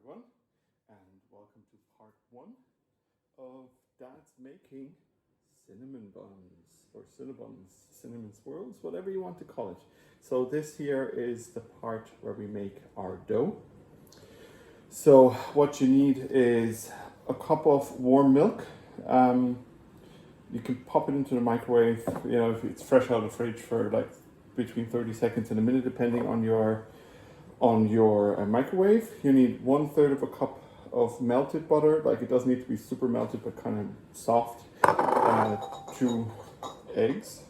everyone, and welcome to part one of Dad's making cinnamon buns, or cinnabons, cinnamon swirls, whatever you want to call it. So this here is the part where we make our dough. So what you need is a cup of warm milk. You can pop it into the microwave, you know, if it's fresh out of the fridge, for like between 30 seconds and a minute, depending on your microwave. You need 1/3 of a cup of melted butter. Like, it doesn't need to be super melted, but kind of soft. 2 eggs,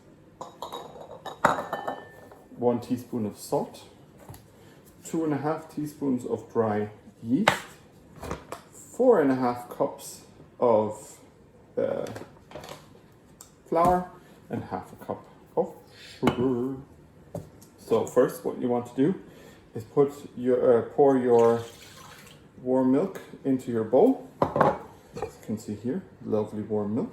1 teaspoon of salt, 2.5 teaspoons of dry yeast, 4.5 cups of flour, and 1/2 cup of sugar. So first, what you want to do is pour your warm milk into your bowl. As you can see here, lovely warm milk.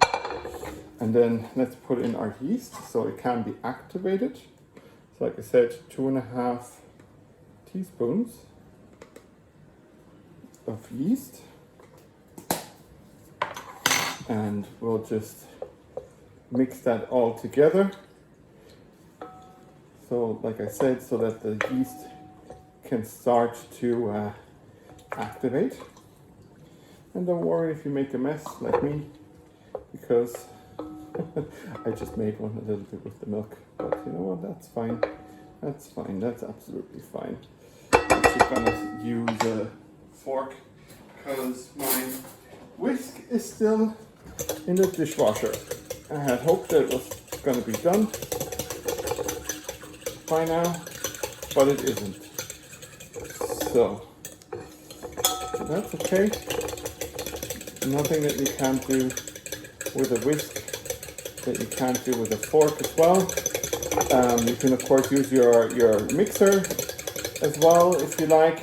And then let's put in our yeast so it can be activated. So like I said, 2.5 teaspoons of yeast. And we'll just mix that all together. So like I said, so that the yeast can start to activate. And don't worry if you make a mess like me, because I just made one a little bit with the milk. But you know what, that's fine. That's fine, that's absolutely fine. I'm just gonna use a fork because my whisk is still in the dishwasher. I had hoped that it was gonna be done by now, but it isn't. So that's okay. Nothing that you can't do with a whisk that you can't do with a fork as well. You can of course use your mixer as well if you like.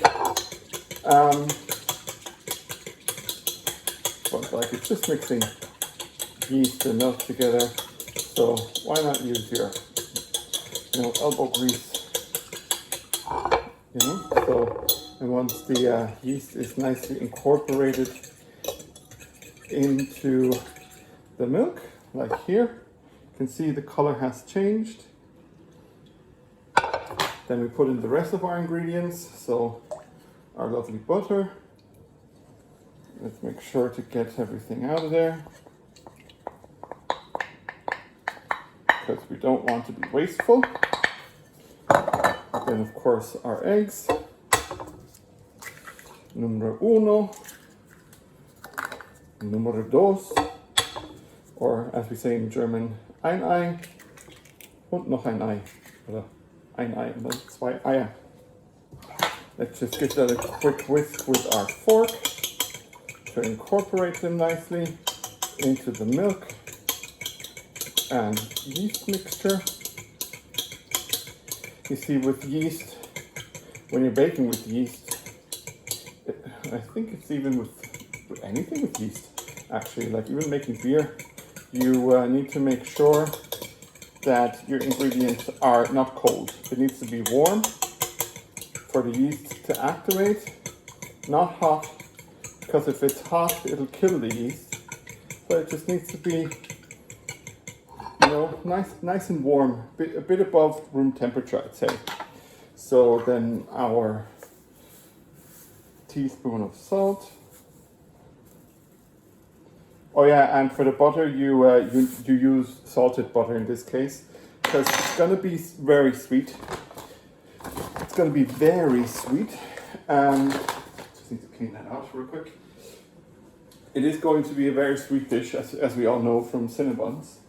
But like, it's just mixing yeast and milk together. So why not use your elbow grease? So, and once the yeast is nicely incorporated into the milk, like here, you can see the color has changed. Then we put in the rest of our ingredients, so our lovely butter. Let's make sure to get everything out of there, because we don't want to be wasteful. Then of course our eggs. Numero uno, numero dos, or as we say in German, ein Ei und noch ein Ei, oder ein Ei und dann 2 Eier. Let's just give that a quick whisk with our fork to incorporate them nicely into the milk and yeast mixture. You see, with yeast, when you're baking with yeast, I think it's even with anything with yeast, actually, like even making beer, you need to make sure that your ingredients are not cold. It needs to be warm for the yeast to activate, not hot, because if it's hot, it'll kill the yeast. So it just needs to be, nice and warm, a bit above room temperature, I'd say. So then our teaspoon of salt. Oh yeah, and for the butter, you use salted butter in this case, because it's gonna be very sweet. It's gonna be very sweet. Just need to clean that out real quick. It is going to be a very sweet dish, as we all know from cinnabons.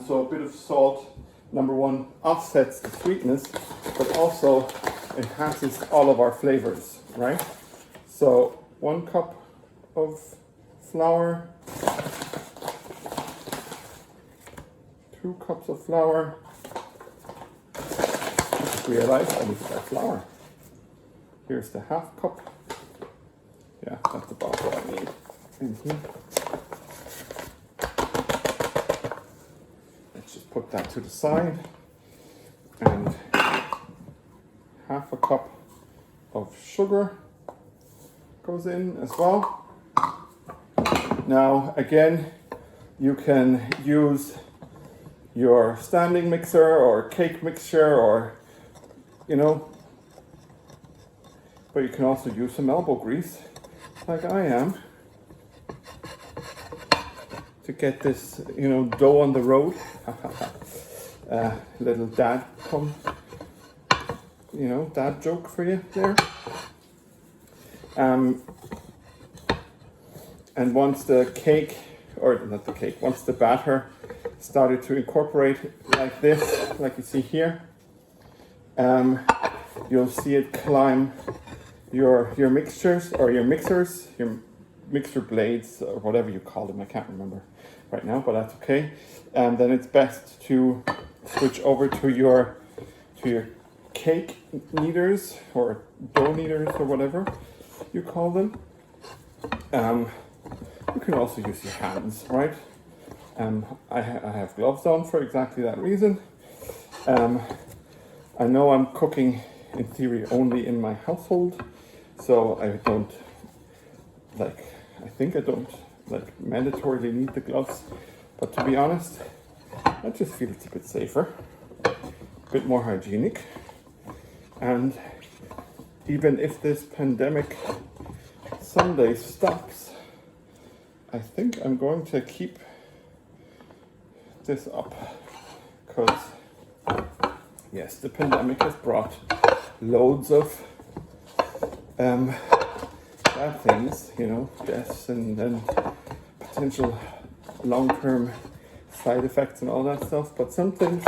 So a bit of salt, number one, offsets the sweetness, but also enhances all of our flavors, right? So 1 cup of flour, 2 cups of flour. Just realized I need to add flour. Here's the 1/2 cup. Yeah, that's about what I need in here. Let's just put that to the side. And 1/2 cup of sugar. goes in as well. Now again, you can use your standing mixer or cake mixture, or you know, but you can also use some elbow grease like I am to get this, you know, dough on the road. Little dad pun, you know, dad joke for you there. And once the cake, or not the cake, once the batter started to incorporate like this, like you see here, you'll see it climb your mixtures, or your mixers, your mixer blades, or whatever you call them. I can't remember right now, but that's okay. And then it's best to switch over to your cake kneaders, or dough kneaders, or whatever you call them. You can also use your hands, right? I have gloves on for exactly that reason. I know I'm cooking in theory only in my household, so I don't mandatorily need the gloves, but to be honest, I just feel it's a bit safer, a bit more hygienic. And even if this pandemic someday stops, I think I'm going to keep this up, because yes, the pandemic has brought loads of bad things, you know, deaths and potential long-term side effects and all that stuff. But some things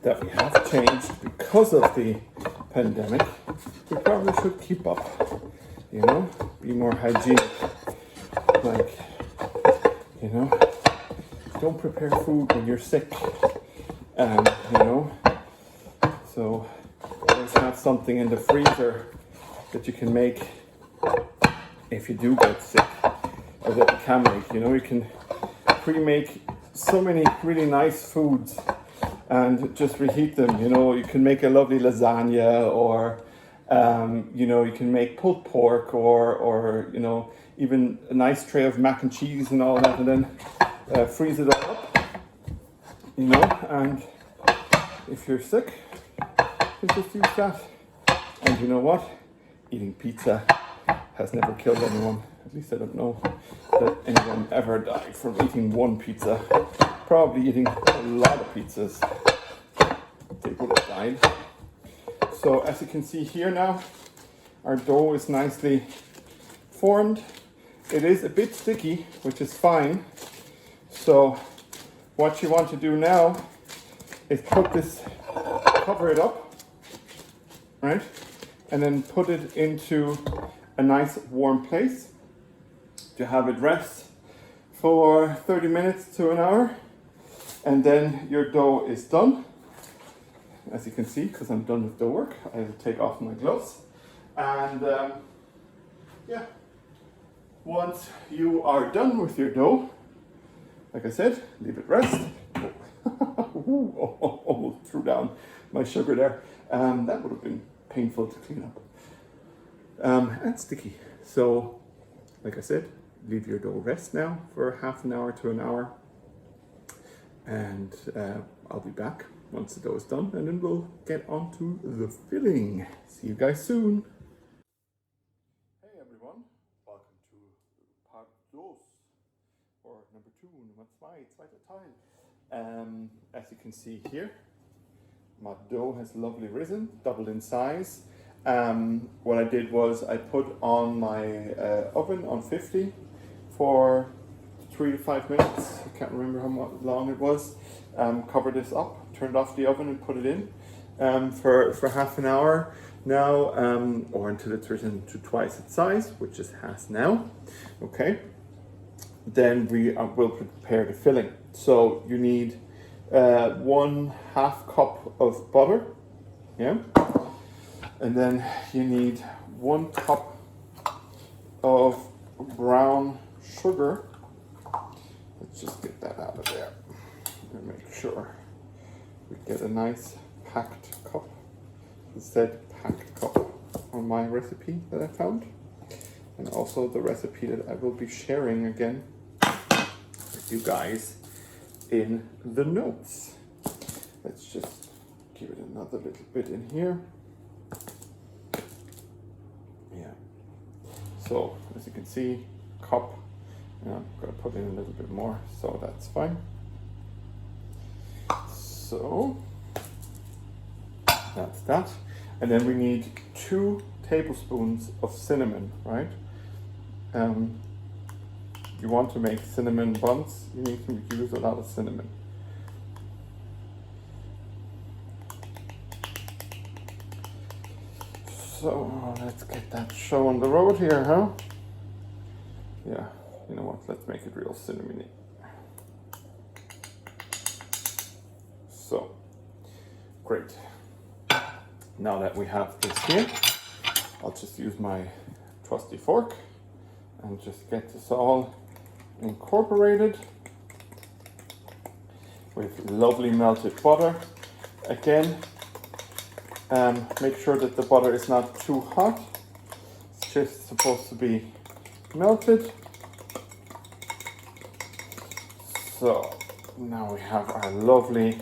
that we have changed because of the pandemic, we probably should keep up, you know, be more hygienic. Like, you know, don't prepare food when you're sick, you know, so always have something in the freezer that you can make if you do get sick, or that you can make. You know, you can pre-make so many really nice foods and just reheat them. You know, you can make a lovely lasagna, or you know, you can make pulled pork, or you know, even a nice tray of mac and cheese and all that, and then freeze it all up, you know. And if you're sick, you just use that. And you know what? Eating pizza has never killed anyone. At least I don't know that anyone ever died from eating one pizza. Probably eating a lot of pizzas, they would have died. So as you can see here now, our dough is nicely formed. It is a bit sticky, which is fine. So what you want to do now is cover it up, right? And then put it into a nice warm place to have it rest for 30 minutes to an hour. And then your dough is done. As you can see, because I'm done with dough work, I will take off my gloves. And yeah, once you are done with your dough, like I said, leave it rest. Almost threw down my sugar there. That would have been painful to clean up. And sticky. So, like I said, leave your dough rest now for half an hour to an hour. And I'll be back once the dough is done, and then we'll get on to the filling. See you guys soon. Hey everyone, welcome to part 2, or number 2, Nummer 2, zweiter Teil. As you can see here, my dough has lovely risen, doubled in size. What I did was I put on my oven on 50 for 3 to 5 minutes. I can't remember how long it was. Covered this up, turned off the oven and put it in for half an hour now, or until it's risen to twice its size, which it has now. Okay. Then we will prepare the filling. So you need 1/2 cup of butter, yeah, and then you need 1 cup of brown sugar. Let's just get that out of there and make sure we get a nice packed cup. It said packed cup on my recipe that I found. and also the recipe that I will be sharing again with you guys in the notes. Let's just give it another little bit in here. Yeah. So as you can see, cup. And I'm going to put in a little bit more, so that's fine. So that's that. And then we need 2 tablespoons of cinnamon, right? You want to make cinnamon buns, you need to use a lot of cinnamon. So let's get that show on the road here, huh? Yeah, you know what, let's make it real cinnamony. So, great. Now that we have this here, I'll just use my trusty fork and just get this all incorporated with lovely melted butter. Again, make sure that the butter is not too hot. It's just supposed to be melted. So now we have our lovely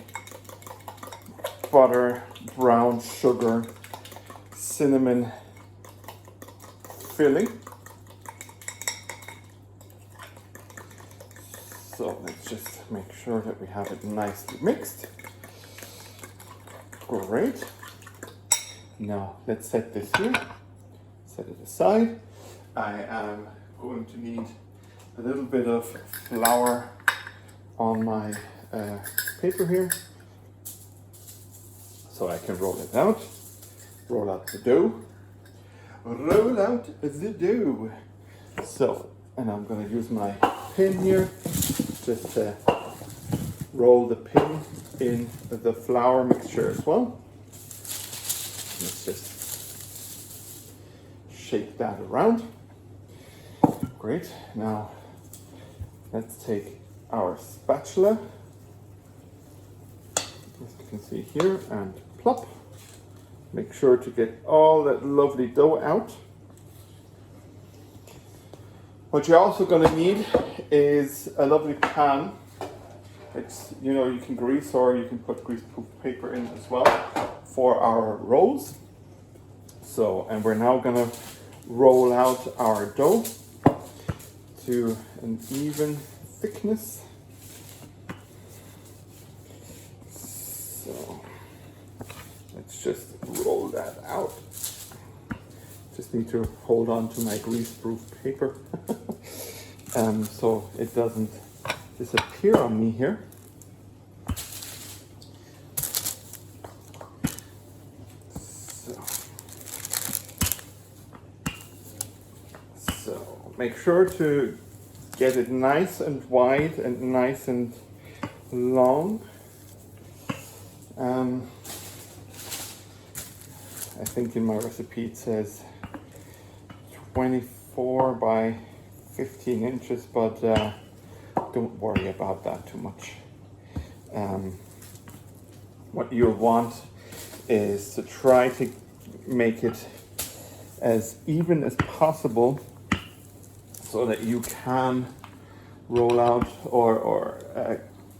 butter, brown sugar, cinnamon filling. So let's just make sure that we have it nicely mixed. Great. Now let's set this here, set it aside. I am going to need a little bit of flour on my paper here, so I can roll it out. Roll out the dough. Roll out the dough. So, and I'm going to use my pin here, just to roll the pin in the flour mixture as well. Let's just shake that around. Great. Now let's take our spatula, as you can see here, and plop. Make sure to get all that lovely dough out. What you're also going to need is a lovely pan. It's, you know, you can grease or you can put grease-proof paper in as well for our rolls. So, and we're now going to roll out our dough to an even thickness. So let's just roll that out. Just need to hold on to my grease-proof paper so it doesn't disappear on me here. So make sure to get it nice and wide and nice and long. I think in my recipe it says 24 by 15 inches, but don't worry about that too much. What you'll want is to try to make it as even as possible so that you can roll out or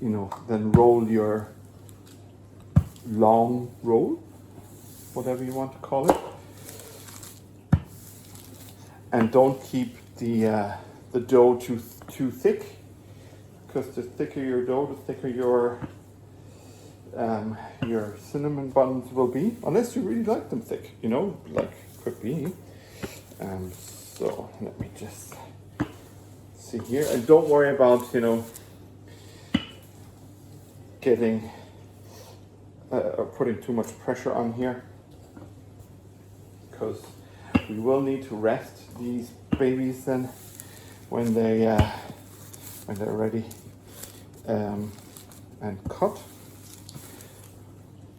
you know, then roll your long roll, whatever you want to call it. And don't keep the dough too thick, because the thicker your dough, the thicker your cinnamon buns will be, unless you really like them thick, you know, like could be. So let me just see here, and don't worry about, you know, getting putting too much pressure on here, because we will need to rest these babies then when they're ready and cut.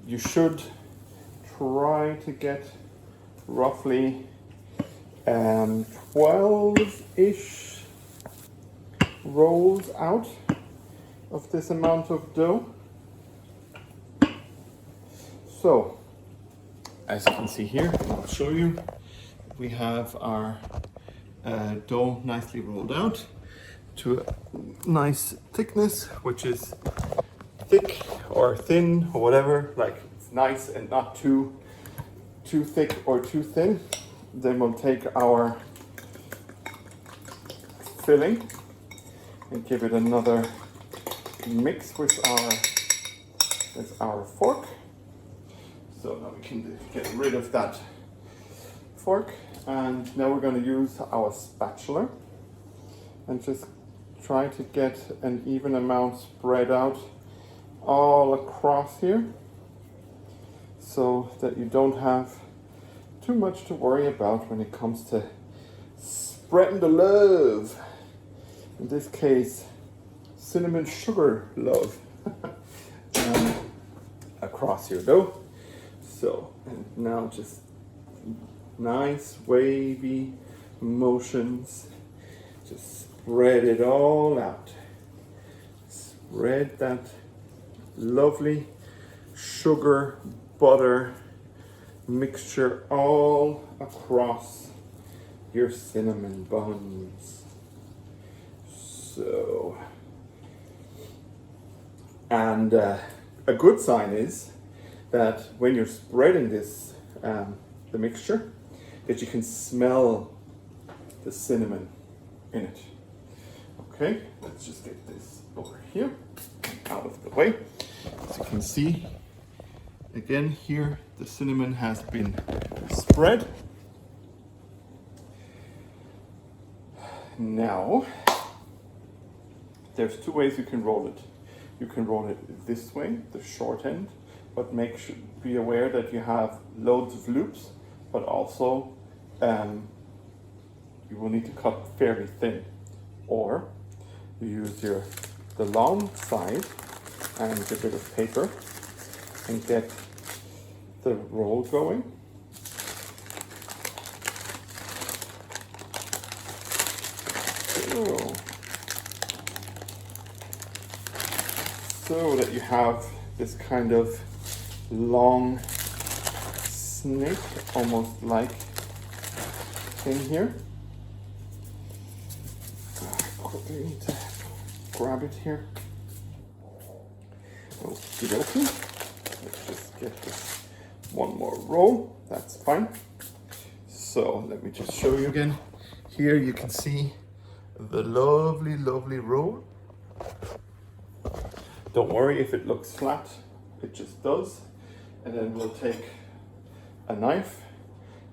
You should try to get roughly 12-ish rolls out of this amount of dough. So, as you can see here, I'll show you, we have our dough nicely rolled out to a nice thickness, which is thick or thin or whatever, like it's nice and not too thick or too thin. Then we'll take our filling and give it another mix with our fork. So now we can get rid of that fork, and now we're going to use our spatula and just try to get an even amount spread out all across here so that you don't have too much to worry about when it comes to spreading the love. In this case, cinnamon sugar love across your dough. So, and now just nice wavy motions. Just spread it all out. Spread that lovely sugar butter mixture all across your cinnamon buns. So, and a good sign is that when you're spreading this, the mixture, that you can smell the cinnamon in it. Okay, let's just get this over here, out of the way. As you can see, again here, the cinnamon has been spread. Now, there's two ways you can roll it. You can roll it this way, the short end, but be aware that you have loads of loops, but also you will need to cut fairly thin. Or you use the long side and a bit of paper and get the roll going. So that you have this kind of long snake, almost like thing here. Quickly need to grab it here. Okie dokie. Let's just get this one more roll. That's fine. So let me just show you again. Here you can see the lovely, lovely roll. Don't worry if it looks flat, it just does. And then we'll take a knife,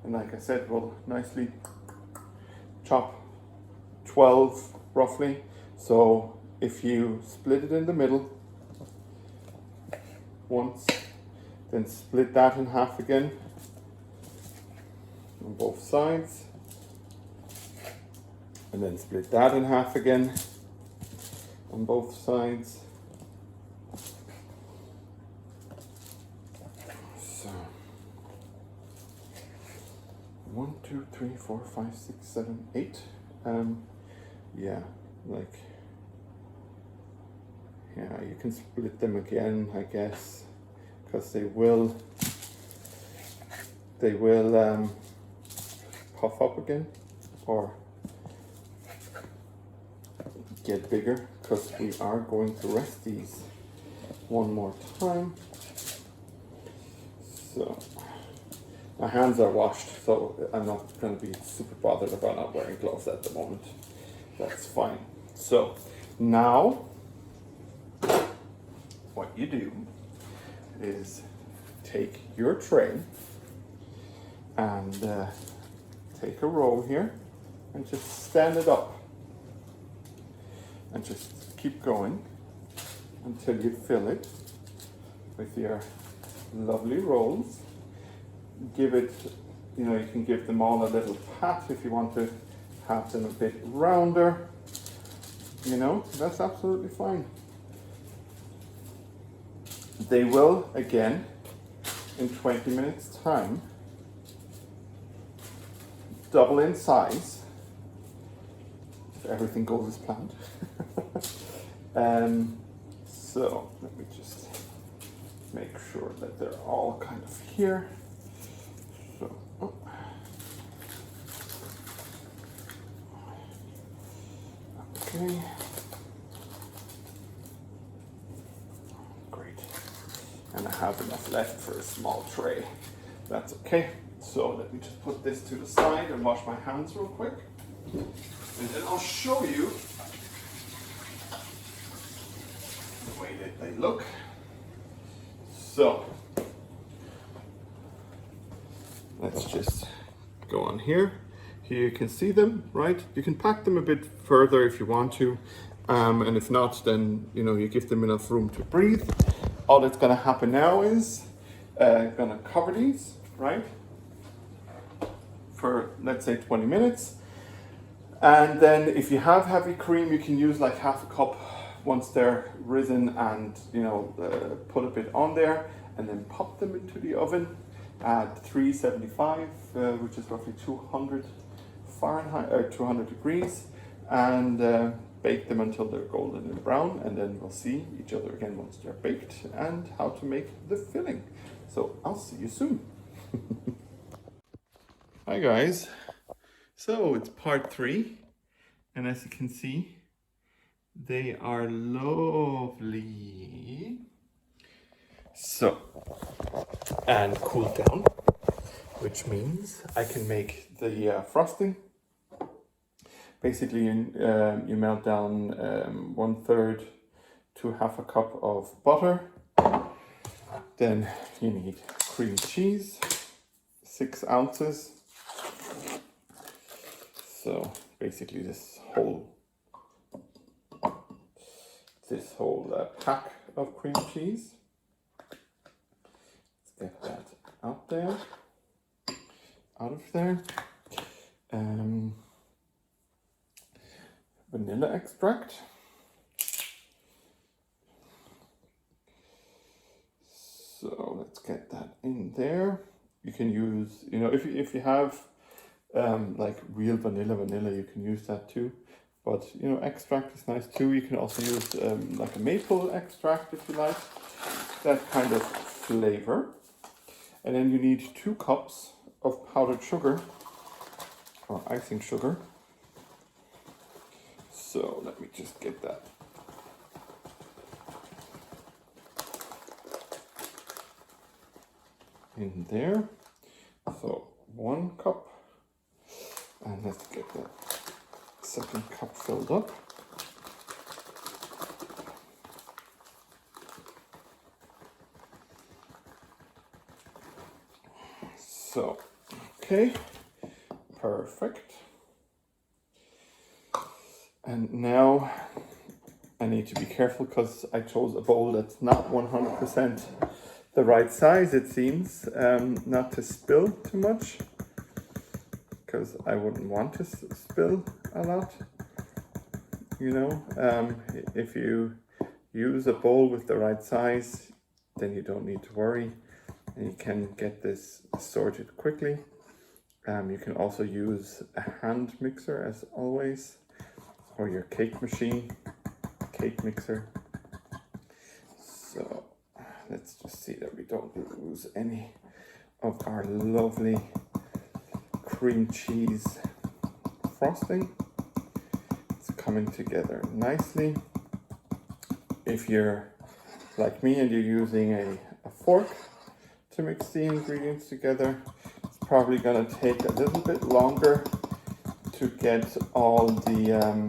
and like I said, we'll nicely chop 12 roughly. So if you split it in the middle once, then split that in half again on both sides, and then split that in half again on both sides. So 1, 2, 3, 4, 5, 6, 7, 8. Yeah, you can split them again, I guess, because they will puff up again or get bigger, because we are going to rest these one more time. So my hands are washed, so I'm not going to be super bothered about not wearing gloves at the moment. That's fine. So now what you do is take your tray and take a roll here and just stand it up and just keep going until you fill it with your lovely rolls. Give it, you can give them all a little pat if you want to have them a bit rounder. That's absolutely fine. They will, again, in 20 minutes time, double in size, if everything goes as planned. So let me just make sure that they're all kind of here. So, Okay. Great. And I have enough left for a small tray. That's okay. So let me just put this to the side and wash my hands real quick. And then I'll show you the way that they look. So let's just go on here. Here you can see them, right? You can pack them a bit further if you want to. And if not, then you give them enough room to breathe. All that's going to happen now is going to cover these, right? For let's say 20 minutes. And then if you have heavy cream, you can use like half a cup once they're risen, and put a bit on there and then pop them into the oven at 375, which is roughly 200 Fahrenheit, 200 degrees, and bake them until they're golden and brown, and then we'll see each other again once they're baked and how to make the filling. So I'll see you soon. Hi guys, so it's part 3, and as you can see, they are lovely. So, and cooled down, which means I can make the frosting. Basically, you melt down 1/3 to half a cup of butter. Then you need cream cheese, 6 ounces. So basically this whole pack of cream cheese. Let's get that out of there. Vanilla extract. So let's get that in there. You can use, if you have like real vanilla, you can use that too. But extract is nice too. You can also use like a maple extract if you like, that kind of flavor. And then you need 2 cups of powdered sugar or icing sugar. So let me just get that in there. So 1 cup, and let's get that 2nd cup filled up. So, okay, perfect. And now I need to be careful because I chose a bowl that's not 100% the right size, it seems, not to spill too much, because I wouldn't want to spill a lot. If you use a bowl with the right size, then you don't need to worry, and you can get this sorted quickly. You can also use a hand mixer as always, or your cake mixer. So let's just see that we don't lose any of our lovely cream cheese frosting. It's coming together nicely. If you're like me and you're using a fork to mix the ingredients together, it's probably going to take a little bit longer to get all the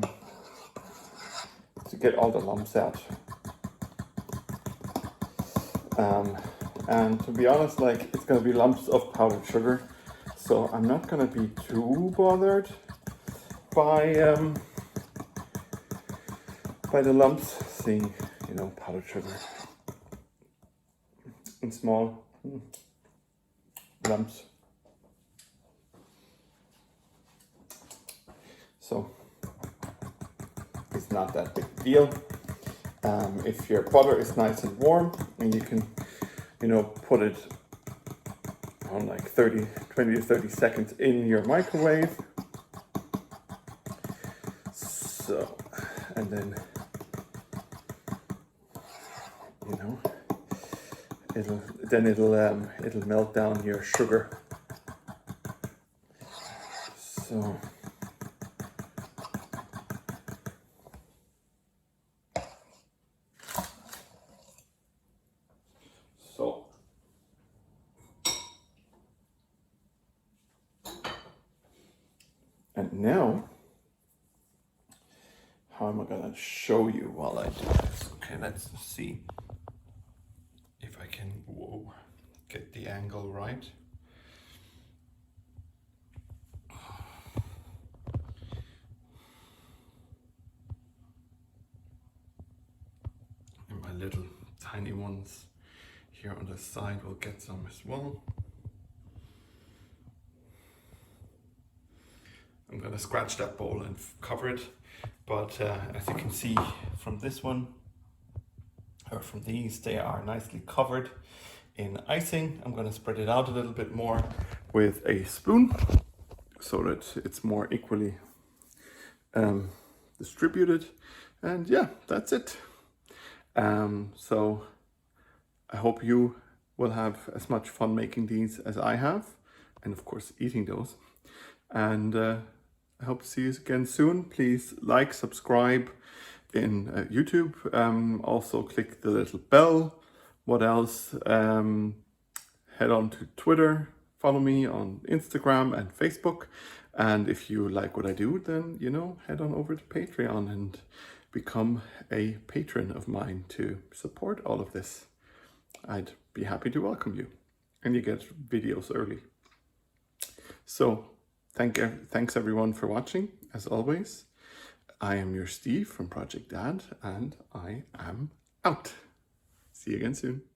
lumps out. And to be honest, it's going to be lumps of powdered sugar, so I'm not going to be too bothered by the lumps, seeing powdered sugar in small lumps. So it's not that big deal. If your butter is nice and warm, and you can put it on like 20 to 30 seconds in your microwave. So, and then it'll melt down your sugar. So And now, how am I gonna show you while I do this? Okay, let's see if I can, get the angle right. And my little tiny ones here on the side will get some as well. I'm gonna scratch that bowl and cover it, but as you can see from this one, or from these, they are nicely covered in icing. I'm gonna spread it out a little bit more with a spoon so that it's more equally distributed. And yeah, that's it. So I hope you will have as much fun making these as I have, and of course eating those. And I hope to see you again soon. Please like, subscribe in YouTube. Also click the little bell. What else? Head on to Twitter. Follow me on Instagram and Facebook. And if you like what I do, then, you know, head on over to Patreon and become a patron of mine to support all of this. I'd be happy to welcome you. And you get videos early. So, thanks everyone for watching. As always, I am your Steve from Project Dad, and I am out. See you again soon.